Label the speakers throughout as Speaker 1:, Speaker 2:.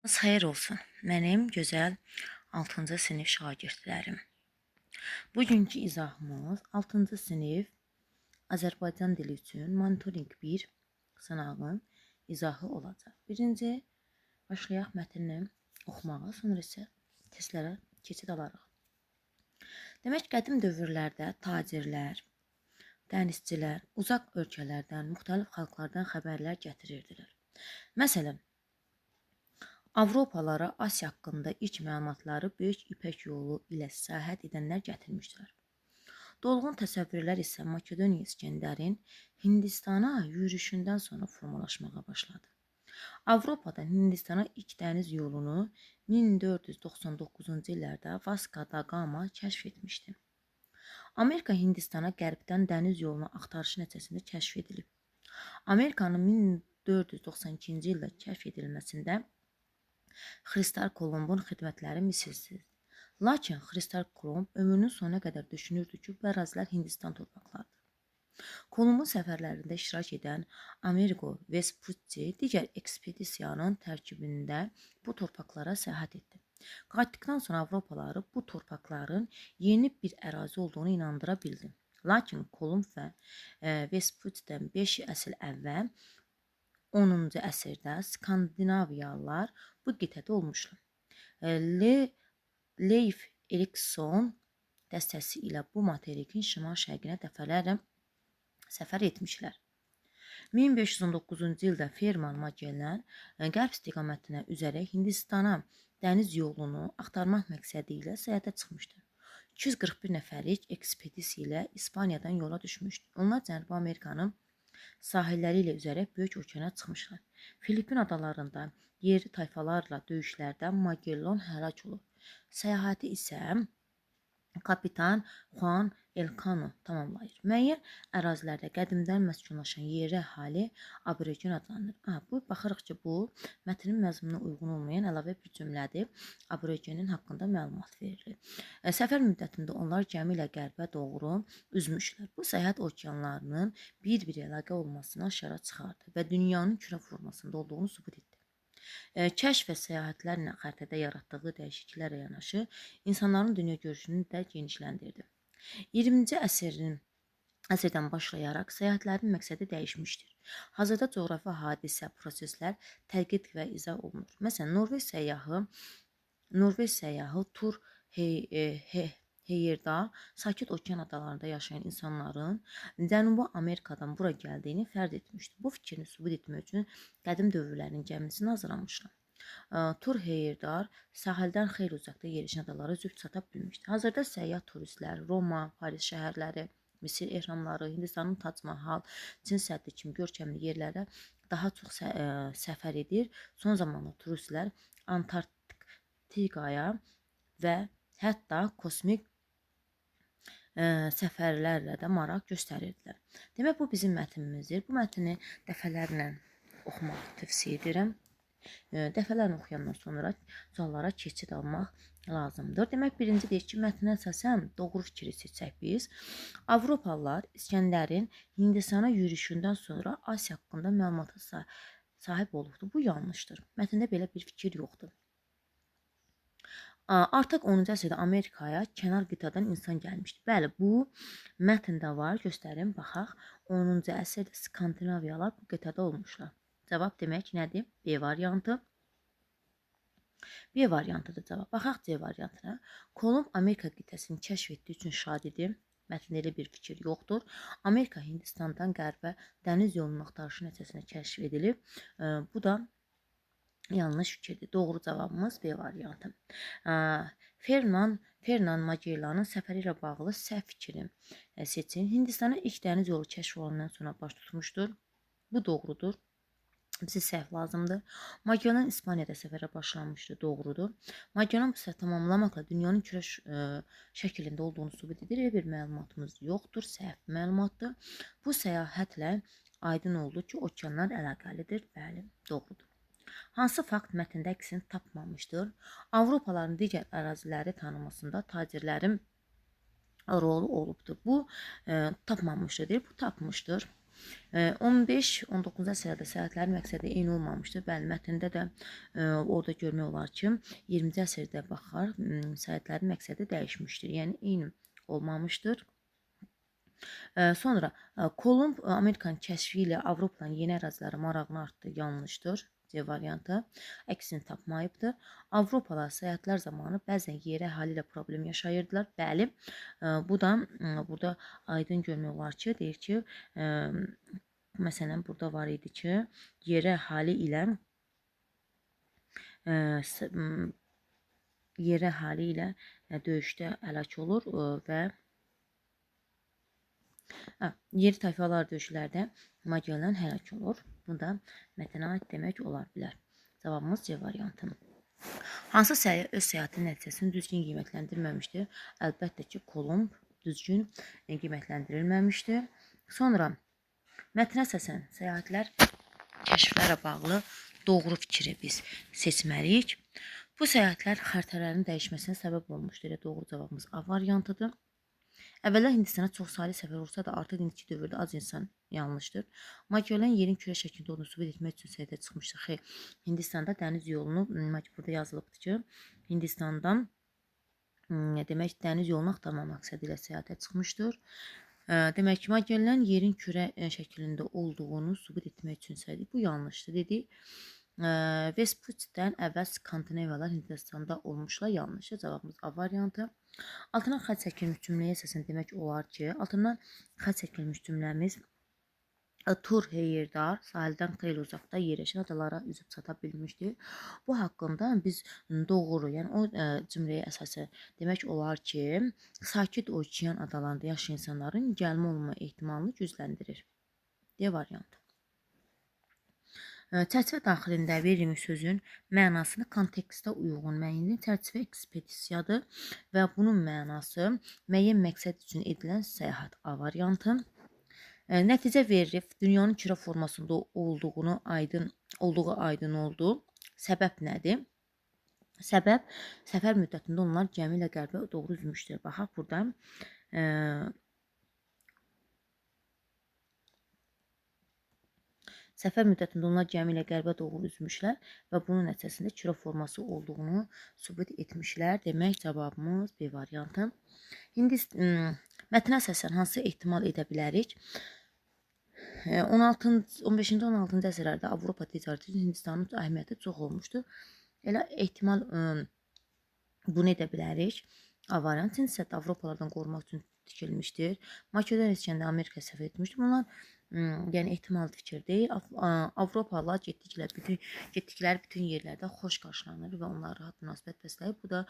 Speaker 1: Xeyir olsun. Mənim gözəl 6-cı sinif şagirdlərim. Bugünkü izahımız 6-cı sinif Azərbaycan dili üçün monitorinq 1 sınağın izahı olacaq. Birinci başlayaq mətnini oxumağa, sonra isə testlərə keçid alarıq. Demək, qədim dövrlərdə tacirlər, dənizçilər uzaq ölkələrdən, müxtəlif xalqlardan xəbərlər gətirirdilər. Məsələn, Avropalara Asiya haqqında ilk məlumatları Böyük İpək yolu ilə səyahət edənlər gətirmişdilər. Dolğun təsəvvürlər isə Makedoniya İskəndərin Hindistana yürüşündən sonra formalaşmağa başladı. Avropadan Hindistana ilk dəniz yolunu 1499-cu illərdə Vasco da Gama kəşf etmişdi. Amerika Hindistana qərbdən dəniz yolunu axtarışı nəticəsində kəşf edilib. Amerikanın 1492-ci ildə kəşf edilməsində Xristof Kolumbun xidmətləri misilsizdir. Lakin Xristof Kolumb ömrünün sonuna qədər düşünürdü ki, bu ərazilər Hindistan torpaqlarıdır. Kolumbun səfərlərində iştirak edən Amerigo Vespucci digər ekspedisiyanın tərkibində bu torpaqlara səyahət etdi. Qayıtdıqdan sonra Avropalıları bu torpaqların yeni bir ərazi olduğunu inandıra bildi. Lakin Kolumb və Vespucci'dən 5 əsr əvvəl 10-cu əsrdə Skandinaviyalılar bu qitədə olmuşlar. Leif Erikson dəstəsi ilə bu materikin şimal-şərqinə dəfələrlə səfər etmişlər. 1519-cu ildə Ferman Magellan qərb istiqamətinə üzərək Hindistana dəniz yolunu axtarmaq məqsədi ilə səyahətə çıxmışdır. 241 nəfərlik ekspedisiya ilə İspaniyadan yola düşmüşdür. Onlar Cənubi Amerikanın sahilləri ilə üzərək Böyük okeana çıxmışlar. Filipin adalarında yerli tayfalarla döyüşlərdə Magellan həlak olub. Səyahəti isə kapitan Juan Elcano tamamlayır. Müəyyən ərazilərdə qədimdən məskunlaşan yerli əhali aborigen adlanır. Bu baxırıq ki, bu mətnin məzmununa uyğun olmayan əlavə bir cümlədir. Aborigenin haqqında məlumat verilir. Səfər müddətində onlar gəmi ilə qərbə doğru üzmüşlər. Bu səyahət okeanlarının bir-bir əlaqə olmasına aşkara çıxardı və dünyanın kürə formasında olduğunu sübut etdi. Kəşf və səyahətlərlə xəritədə yaratdığı dəyişikliklərlə yanaşı, insanların dünya görüşünü də genişləndirdi. 20-ci əsrdən başlayaraq səyahətlərin məqsədi dəyişmişdir. Hazırda coğrafi hadisə, proseslər tədqiq və izah olunur. Məsələn, Norveç səyyahı Tur Heyerdahl sakit okean adalarında yaşayan insanların Cənubi Amerikadan bura gəldiyini fərz etmişdir. Bu fikrini sübut etmək üçün qədim dövrlərin gəmisini hazırlamışlar. Tur Heyerdahl sahildən xeyli uzaqda yerləşən adalara züb çata bilmişdir. Hazırda səyyah turistlər Roma, Paris şəhərləri, Misir ehramları, Hindistanın Tac Mahal, Çin səddi kimi görkəmli yerlərə daha çox səfər edir. Son zamanlarda turistlər Antarktikaya və hətta kosmik səfərlərlə də maraq göstərirdilər. Demək, bu bizim mətnimizdir. Bu mətni dəfələrlə oxumaq tövsiyə edirəm. Dəfələrlə oxuyandan sonra suallara keçid almaq lazımdır. Demək, birinci deyir ki, mətnə əsasən doğru fikri seçək biz. Avropalılar İskəndərin Hindistana yürüşündən sonra Asiya haqqında məlumata sahib olubdur. Bu yanlışdır. Mətndə belə bir fikir yoxdur. Artıq 10-cu əsrdə Amerikaya kənar qitadan insan gəlmişdi. Bəli, bu mətndə var. Göstərim, baxaq. 10-cu əsrdə Skandinaviyalar bu qitada olmuşlar. Cavab demək nədir? B variantı. B variantıdır cavab. Baxaq C variantına. Kolumb Amerika qitəsini kəşf etdiyi üçün şad idi. Mətndə elə bir fikir yoxdur. Amerika Hindistandan qərbə dəniz yolunun axtarışı nəticəsində kəşf edilib. Bu da yanlış fikirdir. Doğru cavabımız B variantı. Fernan Magellanın səfəri ilə bağlı səhv fikrini seçin. Hindistana ilk dəniz yolu kəşf olundan sonra baş tutmuşdur. Bu doğrudur. Bizə səhv lazımdır. Magellan İspaniyada səfərə başlanmışdı. Doğrudur. Magellan bu səhv tamamlamaqla dünyanın kürə şəklində olduğunu sübut edir. Elə bir məlumatımız yoxdur. Səhv məlumatdır. Bu səyahətlə aydın oldu ki, okeanlar əlaqəlidir. Bəli, doğrudur. Hansı fakt mətndə əksini tapmamışdır? Avropaların digər əraziləri tanımasında tacirlərin rolu olubdur. Bu tapmamışdır, bu tapmışdır. 15-19-cu əsrlərdə səyahətlərin məqsədi eyni olmamışdır. Bəli, mətndə də orada görmək olar ki, 20-ci əsrdə baxar, səyahətlərin məqsədi dəyişmişdir. Yəni eyni olmamışdır. Sonra Kolumb Amerikanın kəşfi ilə Avropanın yeni ərazilərə marağını artdı. Yanlışdır. C variantı əksini tapmayıbdır. Avropalılar səyahətlər zamanı bəzən yerli əhali ilə problem yaşayırdılar. Bəli, bu da burada aydın görmək olar ki, deyir ki, məsələn burada var idi ki, yerli əhali ilə döyüşdə həlak olur və yeri tayfalar döyüşlərdə Magellan həlak olur. Bu da mətnə aid demək olar bilər. Cavabımız C variantı. Hansı səyyah öz səyahətinin nəticəsini düzgün qiymətləndirməmişdir? Əlbəttə ki, Kolumb düzgün qiymətləndirilməmişdir. Sonra mətnə əsasən səyahətlər, kəşflərə bağlı doğru fikri biz seçməliyik. Bu səyahətlər xəritələrin dəyişməsinə səbəb olmuşdur. Doğru cavabımız A variantıdır. Əvvəllər Hindistana çox saylı səfər olsa da artıq indiki dövrdə az insan yanlışdır. Magellan yerin kürə şəklində olduğunu sübut etmək üçün səyahətə çıxmışdır. Xeyr, Hindistanda dəniz yolunu, burada yazılıbdır ki, Hindistandan demək dəniz yolunu axtarma məqsədi ilə səyahətə çıxmışdır. Demək ki, Magellan yerin kürə şəklində olduğunu sübut etmək üçün səyahət. Bu yanlışdır dedik. Vespuccidən əvvəl Skandinaviyalar Hindistanda olmuşlar. Yanlışdır. Cavabımız A variantı. Altından xətt çəkilmiş cümləyə əsasən demək olar ki, altından xətt çəkilmiş cümləmiz Tur Heyerdar sahildən xeyli uzaqda yerləşən adalara üzüb çata bilmişdir. Bu haqqında biz doğru, yəni o cümləyə əsasən demək olar ki, sakit okean adalarında yaşayan insanların gəlmə olma ehtimalını gücləndirir. D variantı. Çərçivə daxilində verilmiş sözün mənasını kontekstə uyğun müəyyən çərçivə ekspedisiyadır və bunun mənası müəyyən məqsəd üçün edilən səyahət. A variantı. Nəticə verilib, dünyanın kürə formasında olduğu aydın oldu. Səbəb nədir? Səbəb, səfər müddətində onlar gəmi ilə qərbə doğru üzmüşdür. Baxaq burada. Səfər müddətində onlar gəmi ilə qərbə doğru üzmüşlər və bunun nəticəsində kürə forması olduğunu sübut etmişlər. Demək, cavabımız B variantı. Mətnə əsasən hansı ehtimal edə bilərik? 15-ci 16-cı əsrlərdə Avropa ticarəti üçün Hindistanın əhəmiyyəti çox olmuşdur. Elə ehtimal bunu edə bilərik. A variantı isə Avropalardan qorumaq üçün tikilmişdir. Makedoniya içəndə Amerika səfər etmişdir. Bunlar yəni ehtimal fikir deyil. Avropalılar getdikləri bütün yerlərdə xoş qarşılanır və onlara rahat münasibət bəsləyir. Bu da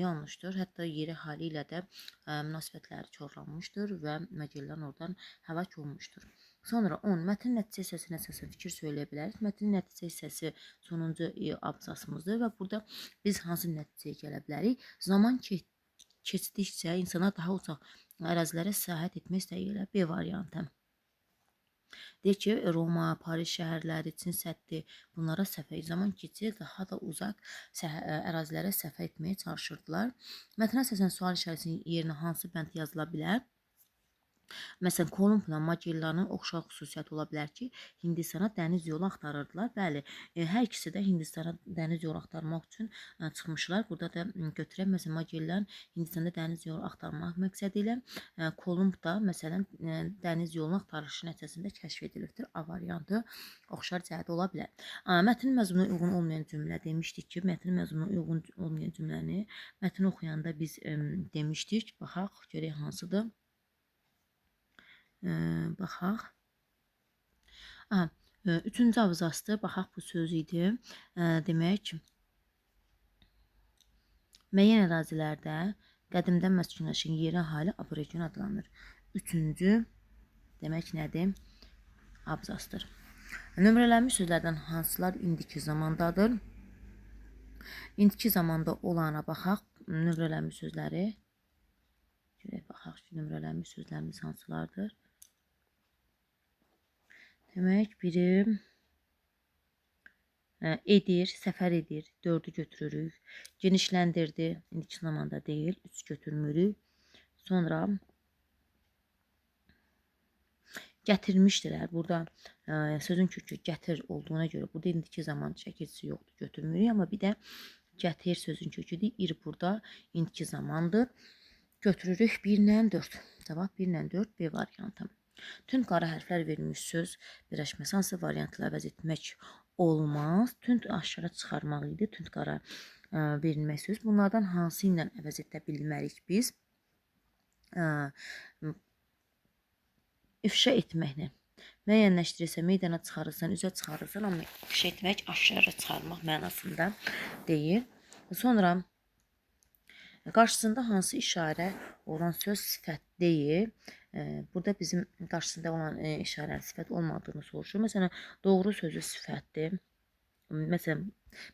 Speaker 1: yanlışdır. Hətta yer əhali ilə də münasibətləri korlanmışdır və Magellan oradan həlak olmuşdur. Sonra 10. Mətnin nəticə hissəsinə əsasən fikir söyləyə bilərik. Mətnin nəticə hissəsi sonuncu abzasımızdır və burada biz hansı nəticəyə gələ bilərik? Zaman keçdikcə insanlar daha uzaq ərazilərə səyahət etmək istəyirlər. B variantı. Deyir ki, Roma, Paris şəhərləri, Çin səddi bunlara səfər zaman keçir, daha da uzaq ərazilərə səfər etməyə çalışırdılar. Mətnə əsasən sual işarəsinin yerinə hansı bənd yazıla bilər? Məsələn, Kolumbla Magellanın oxşar xüsusiyyəti ola bilər ki, Hindistana dəniz yolu axtarırdılar. Bəli, hər ikisi də Hindistana dəniz yolu axtarmaq üçün çıxmışlar. Burada da götürək, məsələn, Magellan Hindistanda dəniz yolu axtarmaq məqsədi ilə, Kolumb da, məsələn, dəniz yolunu axtarışı nəticəsində kəşf edilibdir. A variantı oxşar cəhət ola bilər. Mətnin məzmununa uyğun olmayan cümlə demişdik ki, mətnin məzmununa uyğun olmayan cümləni mətni oxuyanda biz demişdik. Baxaq, görək hansıdır. Baxaq. Üçüncü abzasdır. Baxaq, bu söz idi. Demək, müəyyən ərazilərdə qədimdən məskunlaşan yerli əhali aborigen adlanır. Üçüncü demək nədir? Abzasdır. Nömrələnmiş sözlərdən hansılar indiki zamandadır? İndiki zamanda olana baxaq. Nömrələnmiş sözləri. Görək, baxaq ki, nömrələnmiş sözlərimiz hansılardır? Demək, biri edir, səfər edir, 4-ü götürürük. Genişləndirdi, indiki zamanda deyil, 3 götürmürük. Sonra gətirmişdilər. Burada sözün kökü gətir olduğuna görə burada indiki zaman çəkicisi yoxdur, götürmürük. Amma bir də gətir sözün köküdür. İr burada indiki zamandır. Götürürük 1 ilə 4. Cavab 1 ilə 4 B variantı. Tünd qara hərflər verilmiş söz birləşməsi hansı variantla əvəz etmək olmaz? Tünd aşağı çıxarmaq idi. Tünd qara verilmək söz. Bunlardan hansı ilə əvəz edə bilmərik biz? İfşa etməklə. Müəyyənləşdirirsə, meydana çıxarırsan, üzə çıxarırsan, amma ifşa etmək aşağı çıxarmaq mənasında deyil. Sonra qarşısında hansı işarə olan söz sifət deyil. Burada bizim qarşısında olan işarənin sifət olmadığını soruşur. Məsələn, doğru sözü sifətdir. Məsələn,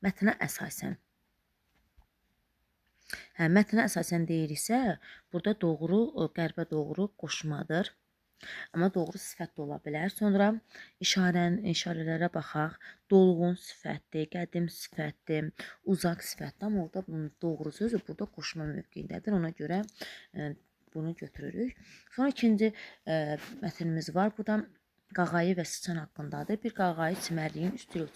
Speaker 1: mətnə əsasən. Mətnə əsasən deyiriksə, burada doğru, qərbə doğru qoşmadır. Amma doğru sifət də ola bilər. Sonra işarələrə baxaq. Dolğun sifətdir, qədim sifətdir, uzaq sifətdir. Amma orada doğru sözü burada qoşma mövqeyindədir. Ona görə bunu götürürük. Sonra ikinci mətnimiz var. Bu da qağayı və sıçan haqqındadır. Bir qağayı çimərliyin üstü ilə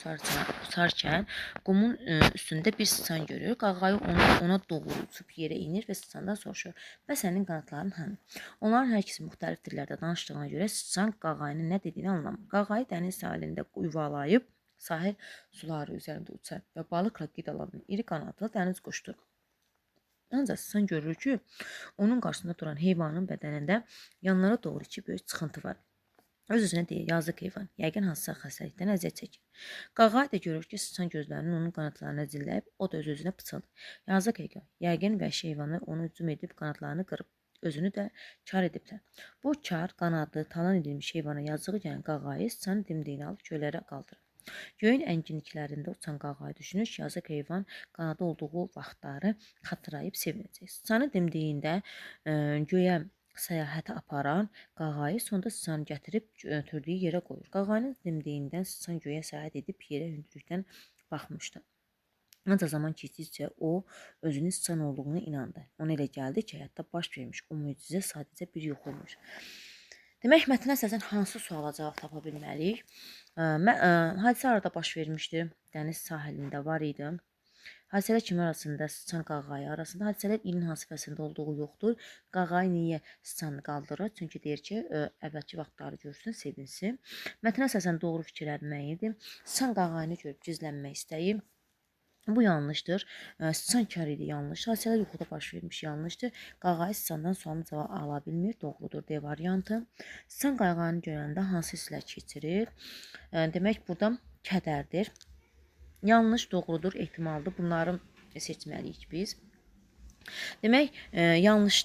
Speaker 1: uçarkən qumun üstündə bir sıçan görür. Qağayı ona doğru uçub yerə inir və sıçandan soruşur: "Və sənin qanadların hanı?" Onların hər ikisi müxtəlif dillərdə danışdığına görə sıçan qağayının nə dediyini anlamır. Qağayı dəniz sahilində yuvalayıb sahil suları üzərində uçar və balıqla qidalanan iri qanadlı dəniz quşdur. Ancaq sıçan görür ki, onun qarşısında duran heyvanın bədənində yanlara doğru iki böyük çıxıntı var. Öz-özünə deyir: "Yazıq heyvan, yəqin hansısa xəstəlikdən əziyyət çəkir." Qağayı da görür ki, sıçan gözlərini onun qanadlarına zilləyib, o da öz-özünə pıçıldır: "Yazıq heyvan, yəqin vəhşi heyvanlar onu hücum edib qanadlarını qırıb, özünü də kar ediblər." Bu kar, qanadlı, talan edilmiş heyvana yazığı gələn qağayı sıçanın dimdiyini alıb göylərə qaldırır. Göyün ənginliklərində uçan qağayı düşünür ki, yazıq heyvan qanadı olduğu vaxtları xatırlayıb sevinəcək. Sıçanın dimdiyində göyə səyahətə aparan qağayı sonda sıçanı gətirib götürdüyü yerə qoyur. Qağayının dimdiyindən sıçan göyə səyahət edib yerə hündürlükdən baxmışdı. Ancaq zaman keçdikcə o özünün sıçan olduğunu inandı. Ona elə gəldi ki, həyatda baş vermiş o möcüzə sadəcə bir yuxu imiş. Demək, mətnə əsasən hansı suala cavab tapa bilməliyik? Hadisə arada baş vermişdi. Dəniz sahilində var idi. Hadisələr kimi arasında, sıçan qağayı arasında, hadisələr ilin hansı fəslində olduğu yoxdur. Qağayı niyə sıçanı qaldırır? Çünki deyir ki, əvvəlki vaxtları görsün, sevinsin. Mətnə əsasən doğru fikirlər müəyyən edir. Sıçan qağayını görüb gizlənmək istəyir. Bu yanlışdır. Sıçan kar idi, yanlış. Hadisələr yuxuda baş vermiş, yanlışdır. Qağayı sıçandan sualını cavab ala bilmir, doğrudur D variantı. Sıçan qağayını görəndə hansı hisslər keçirir? Demək, burada kədərdir. Yanlış, doğrudur, ehtimaldır. Bunları seçməliyik biz. Demək, yanlış.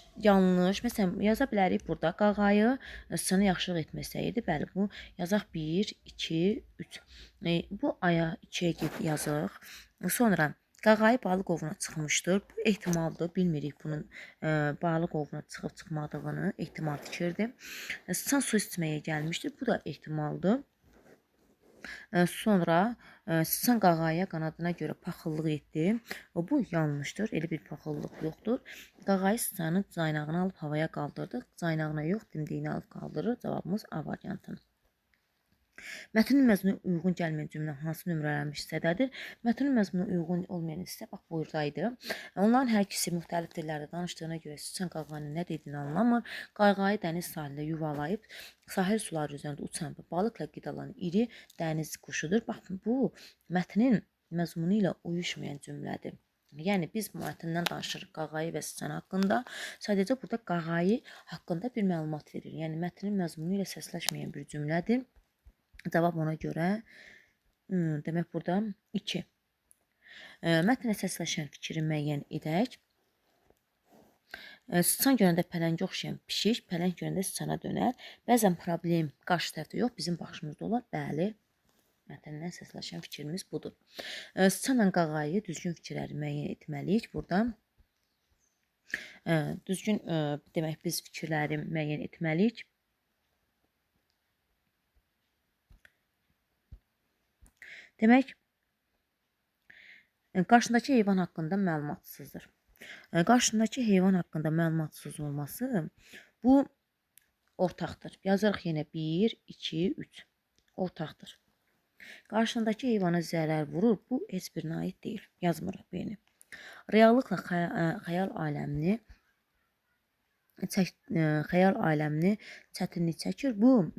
Speaker 1: Məsələn, yaza bilərik burada. Qağayı sıçana yaxşılıq etmək istəyirdi. Bəli, bu yazaq 1, 2, 3. Bu aya 2-yə gedib yazıq. Sonra qağayı balıq ovuna çıxmışdır. Bu ehtimaldır. Bilmirik bunun balıq ovuna çıxıb çıxmadığını. Ehtimal fikirdir. Sıçan su içməyə gəlmişdir. Bu da ehtimaldır. Sonra sıçan qağayıya qanadına görə paxıllıq etdi. Bu yanlışdır. Elə bir paxıllıq yoxdur. Qağayı sıçanın caynağını alıb havaya qaldırdı. Caynağına yox, dimdiyini alıb qaldırır. Cavabımız A variantı. Mətnin məzmununa uyğun gəlməyən cümlə hansı nömrələnmiş hissədədir? Mətnin məzmununa uyğun olmayan hissə bax buradaydı. Onların hər ikisi müxtəlif dillərdə danışdığına görə sıçan qağayının nə dediyini anlamır. Qağayı dəniz sahilində yuvalayıb sahil suları üzərində uçan və balıqla qidalanan iri dəniz quşudur. Bax bu mətnin məzmunu ilə uyuşmayan cümlədir. Yəni biz mətndən danışırıq qağayı və sıçan haqqında. Sadəcə burada qağayı haqqında bir məlumat verir. Yəni mətnin məzmunu ilə səsləşməyən bir cümlədir. Cavab ona görə demək burada 2. Mətnə səsləşən fikri müəyyən edək. Sıçan görəndə pələngə oxşayan pişik, pələng görəndə sıçana dönər. Bəzən problem qarşı tərəfdə yox, bizim başımızda olar. Bəli, mətndən səsləşən fikrimiz budur. Sıçanla qağayı düzgün fikirləri müəyyən etməliyik burada. Düzgün demək biz fikirləri müəyyən etməliyik. Demək, qarşındakı heyvan haqqında məlumatsızdır. Qarşındakı heyvan haqqında məlumatsız olması bu ortaqdır. Yazırıq yenə 1, 2, 3. Ortaqdır. Qarşındakı heyvana zərər vurur. Bu heç birinə aid deyil. Yazmırıq B-ni. Reallıqla xəyal aləmini xəyal aləmini çətinlik çəkir. Bu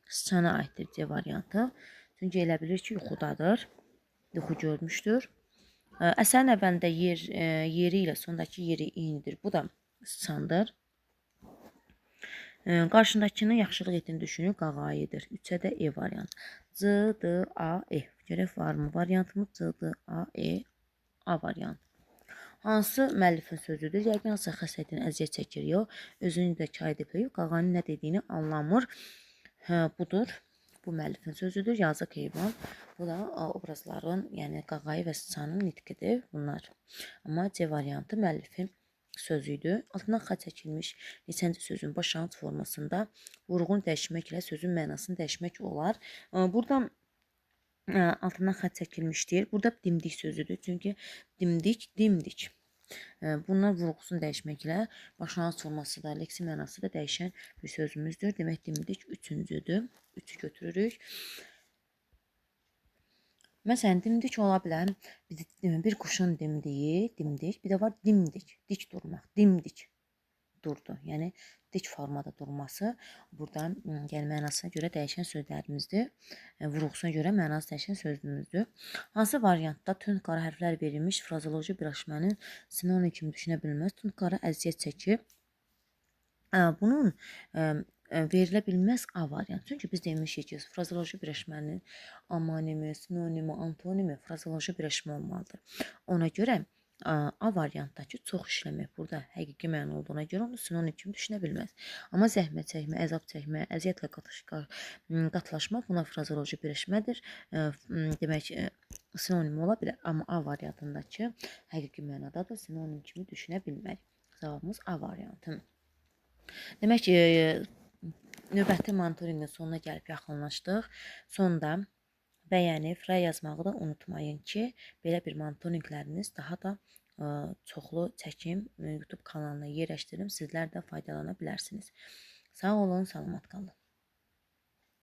Speaker 1: sıçana aiddir C variantı. Çünki elə bilir ki, yuxudadır. Yuxu görmüşdür. Əsərin əvvəlində yeri ilə sondakı yeri eynidir. Bu da sıçandır. Qarşındakını yaxşılıq etdiyini düşünür. Qağayıdır. 3-ə də E variant. C, D, A, E. Görək varmı? Variantımız C, D, A, E, A variant. Hansı müəllifin sözüdür? Yəqin hansısa xəstəlikdən əziyyət çəkir, yox. Özünü də kay edib, yox. Qağanın nə dediyini anlamır. Budur. Bu müəllifin sözüdür. Yazıq heyvan. Bu da obrazların, yəni qağayı və sıçanın nitqidir bunlar. Amma C variantı müəllifin sözüydü. Altından xətt çəkilmiş neçənci sözün başlanğıc formasında vurğunu dəyişməklə sözün mənasını dəyişmək olar. Burada altından xətt çəkilmişdir. Burada dimdik sözüdür. Çünki dimdik. Bunlar vurğusunu dəyişməklə başlanğıc forması da, leksi mənası da dəyişən bir sözümüzdür. Demək dimdik üçüncüdür. 3-ü götürürük. Məsələn, dimdik ola bilər. Bir quşun dimdiyi, dimdik. Bir də var dimdik, dik durmaq. Dimdik durdu. Yəni dik formada durması burada yəni mənasına görə dəyişən sözlərimizdir. Vurğusuna görə mənası dəyişən sözümüzdür. Hansı variantda tünd qara hərflər verilmiş frazoloji birləşmənin sinonim kimi düşünə bilməz. Tünd qara əziyyət çəkir. Bunun verilə bilməz A variant. Çünki biz demişik ki, frazoloji birləşmənin amonimi, sinonimi, antonimi frazoloji birləşmə olmalıdır. Ona görə A variantdakı çox işləmək burada həqiqi məna olduğuna görə onu sinonim kimi düşünə bilməz. Amma zəhmət çəkmə, əzab çəkmə, əziyyətlə qatlaşmaq buna frazoloji birləşmədir. Demək, sinonim ola bilər. Amma A variantındakı həqiqi mənada da sinonim kimi düşünə bilmərik. Cavabımız A variantı. Demək, növbəti monitorinqin sonuna gəlib yaxınlaşdıq. Sonda bəyənib və yazmağı da unutmayın ki, belə bir monitorinqləriniz daha da çoxlu çəkim YouTube kanalına yerləşdirim. Sizlər də faydalana bilərsiniz. Sağ olun, salamat qalın.